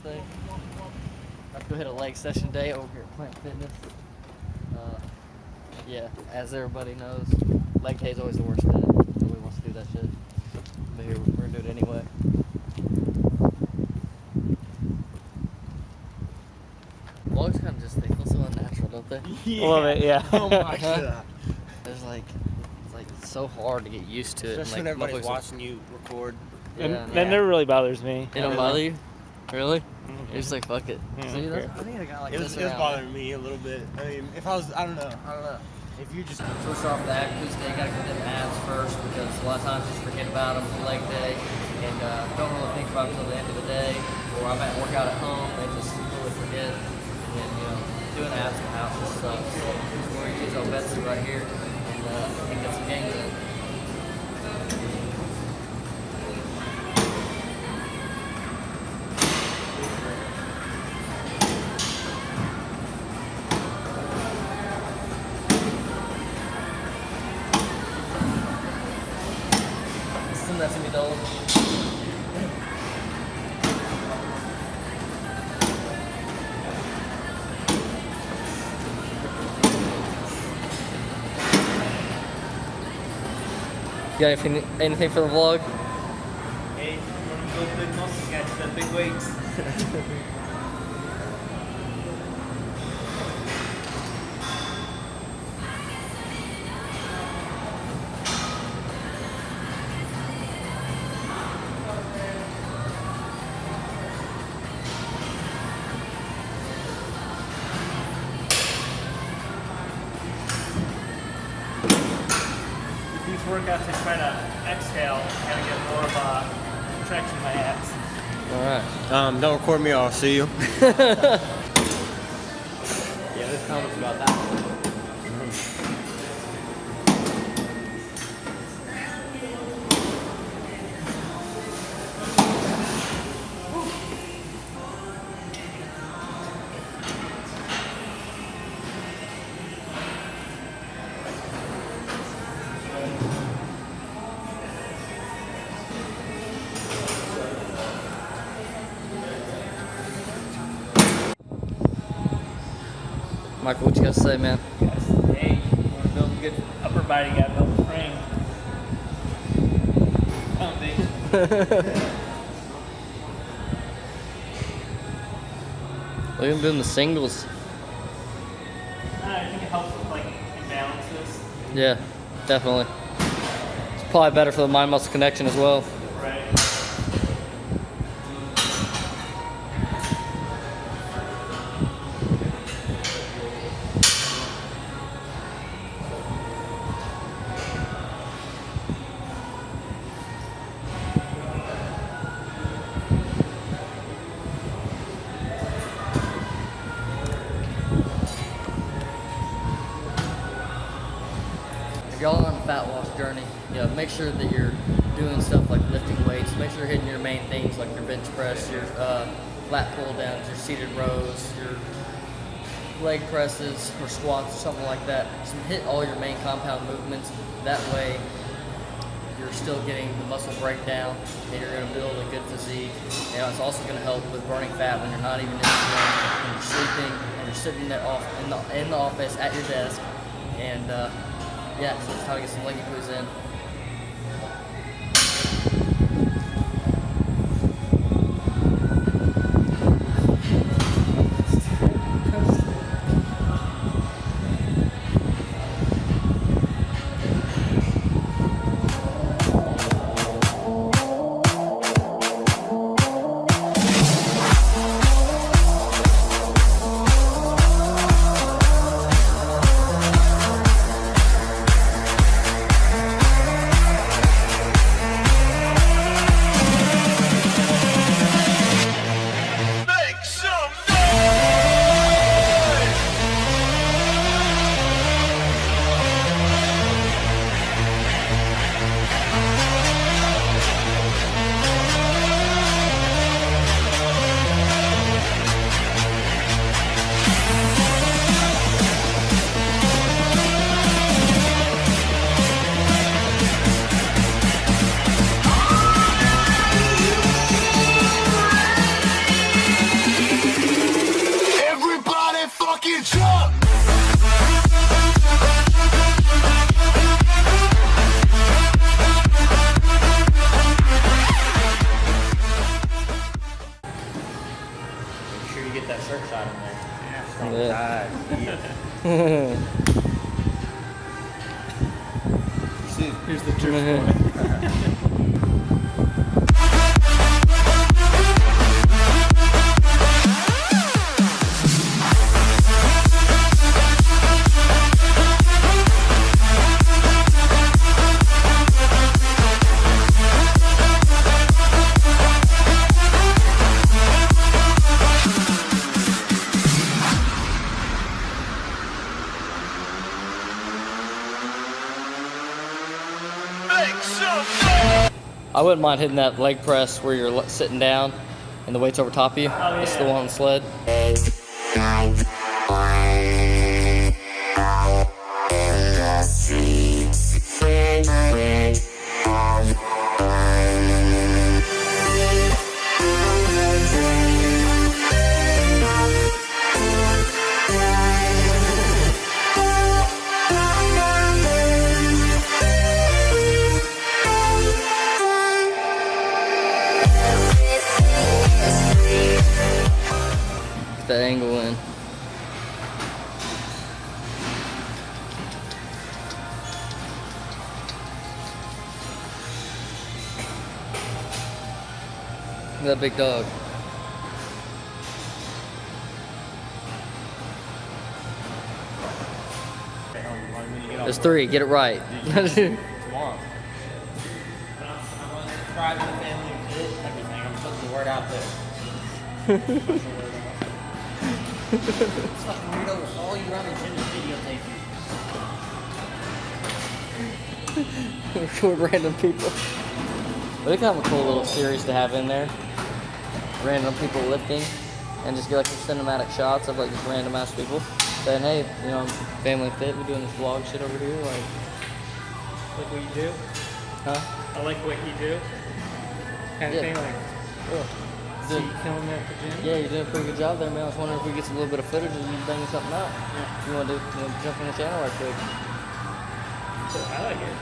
Wednesday. Let's go hit a leg session day over here at Plant Fitness. Yeah, as everybody knows, leg day is always the worst day. Nobody wants to do that shit. But here, we're gonna do it anyway. Vlogs kind of just, they feel so unnatural, don't they? Yeah. A little bit, yeah. Oh my god. There's like, it's so hard to get used to it. Especially and, when like, everybody's watching you record. And Yeah. that never really bothers me. It don't bother you? Really? Mm-hmm. You're just like, fuck it. Mm-hmm. See, Okay. I need a guy like It this was around. bothering me a little bit. I mean, if I was, I don't know. If you just. So we'll start off with the ab Tuesday. You gotta get them abs first because a lot of times you just forget about them for leg day and don't really think about it until the end of the day. Or I might work out at home and just really forget. And then, doing abs in the house just sucks. So we're gonna use our Betsy right here and get some gains in. Send that to me, Dolan. You got anything for the vlog? Hey, you want to build big muscles, you got to lift big weights. These workouts, I try to exhale, kind of get more of traction in my abs. Alright. Don't record me, I'll see you. Yeah, there's comments about that. Michael, what you got to say, man? Hey, you want to build a good upper body, you got to build a frame. Foundation. Look at him doing the singles. I think it helps with like imbalances. Yeah, definitely. It's probably better for the mind-muscle connection as well. Right. If y'all are on a fat loss journey, make sure that you're doing stuff like lifting weights. Make sure you're hitting your main things like your bench press, your flat pull downs, your seated rows, your leg presses or squats or something like that. Just hit all your main compound movements. That way you're still getting the muscle breakdown and you're going to build a good physique. It's also going to help with burning fat when you're not even in the gym, when you're sleeping and you're sitting in the office at your desk. And yeah, so it's time to get some leggy poos in. to get that shirt shot in there. Yeah. Strong Yeah. tide. Here's the truth. I wouldn't mind hitting that leg press where you're sitting down and the weight's over top of you. Oh, It's yeah. the one on the sled. Get that angle in. That big dog. There's 3. Get it right. Tomorrow. I'm subscribing to Family and Fit, everything. I'm putting the word out there. Fucking weirdo will follow you around the gym and videotape you. Record random people. But it kind of a cool little series to have in there. Random people lifting, and just get like some cinematic shots of like just random ass people saying, "Hey, you know, I'm Family Fit. We're doing this vlog shit over here." Like Like what you do. huh? I like what you do. Kind of Yeah. thing, like, Yeah. see you killing it at the gym. Yeah, you're doing a pretty good job there, man. I was wondering if we get some little bit of footage and you banging something out. Yeah. You want to jump on the channel right quick? So I like it.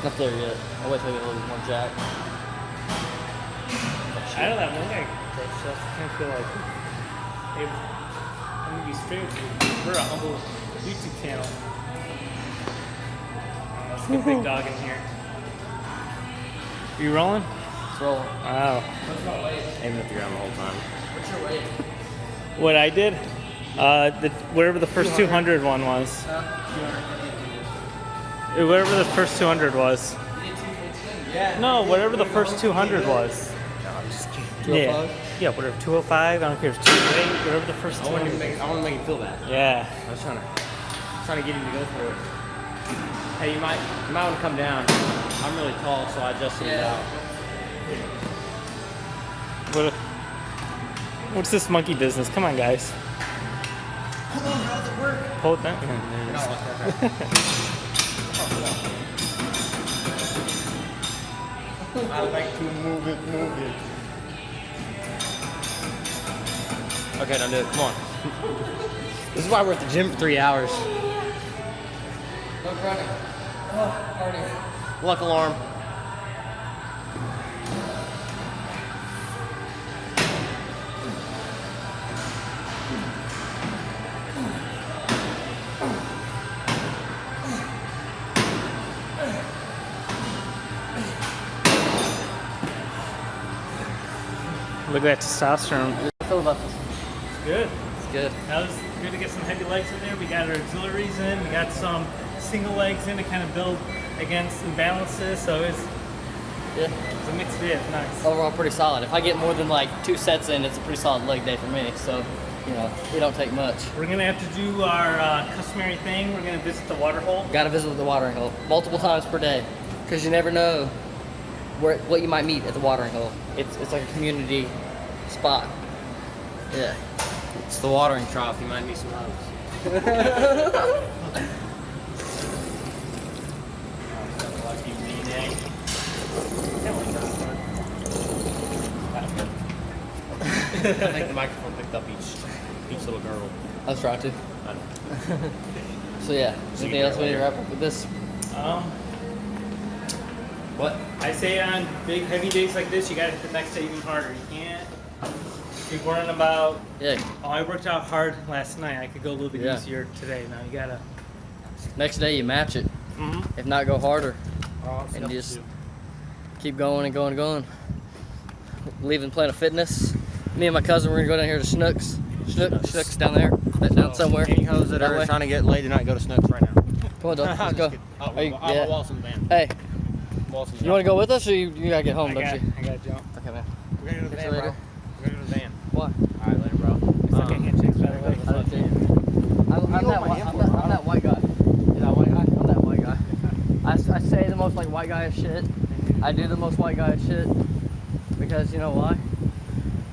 Not there yet. I'll wait till we get a little bit more jack. I know that one guy does stuff. I kind of feel like, hey, I'm gonna be straight with you. We're a humble YouTube channel. Let's get big dog in here. You rolling? Let's roll. Wow. What's my weight? Aiming at the ground the whole time. What's your weight? What I did? Whatever the first 200 one was. 250. Whatever the first 200 was. You did 215? Yeah. No, whatever the first 200 was. No, I'm just kidding. 205? Yeah, whatever. 205. I don't care if it's 208. Whatever the first I want 200. to make him feel bad. Yeah. I was trying to get him to go for it. Hey, you might want to come down. I'm really tall, so I adjusted it out. What's this monkey business? Come on, guys. Hold on, how's it work? Hold that. I like to move it. Okay, don't do it. Come on. This is why we're at the gym for 3 hours. No running. Oh, party. Luck alarm. Look at that testosterone. How do you feel about this? It's good. It's good. That was good to get some heavy legs in there. We got our auxiliaries in. We got some single legs in to kind of build against imbalances. So it's Yeah. a mixed fit. Nice. Overall, pretty solid. If I get more than like 2 sets in, it's a pretty solid leg day for me. So, you know, it don't take much. We're gonna have to do our customary thing. We're gonna visit the water hole. Got to visit the watering hole multiple times per day, because you never know what you might meet at the watering hole. It's like a community spot. Yeah. It's the watering trough. You might need some hugs. Lucky me, eh? I think the microphone picked up each little gurgle. I was trying to. I know. So yeah. Anything else we need to wrap up with this? What? I say on big heavy days like this, you gotta hit the next day even harder. You can't You're worrying about, Yeah. oh, I worked out hard last night. I could go a little bit Yeah. easier today. Now you gotta. Next day you match it. Mm-hmm. If not, go harder. Oh, And stuff to just do. keep going and going and going. Leaving Planet Fitness. Me and my cousin, we're gonna go down here to Snooks. Snooks down there. Down somewhere. Any hoes that That are way. trying to get laid tonight, go to Snooks right now. Come on, Doug. Let's Just go. kidding. Are you- I'll yeah. waltz in the van. Hey, Waltz in the you want to go with us or you gotta get home, I don't got, you? I got jump. Okay, man. We're gonna go to the Catch van, you bro. later. We're gonna go to the van. Why? Alright, later, bro. It's like a handshakes, by the way. I don't think. I'm hold that my white. hand I'm for it, that, I'm that white guy. You that white guy? I'm that white guy. I say the most like white guy shit. I do the most white guy shit because you know why?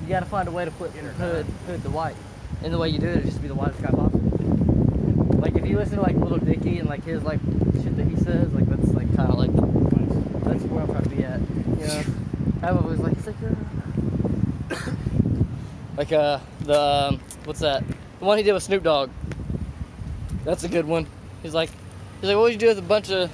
You gotta find a way to put hood to white, and the way you do it is just to be the whitest guy possible. Like if you listen to like Little Dicky and like his like shit that he says, like that's like kind of like that's where I'm trying to be at. You know, I'm always like it's like the what's that? The one he did with Snoop Dogg. That's a good one. He's like, what would you do with a bunch of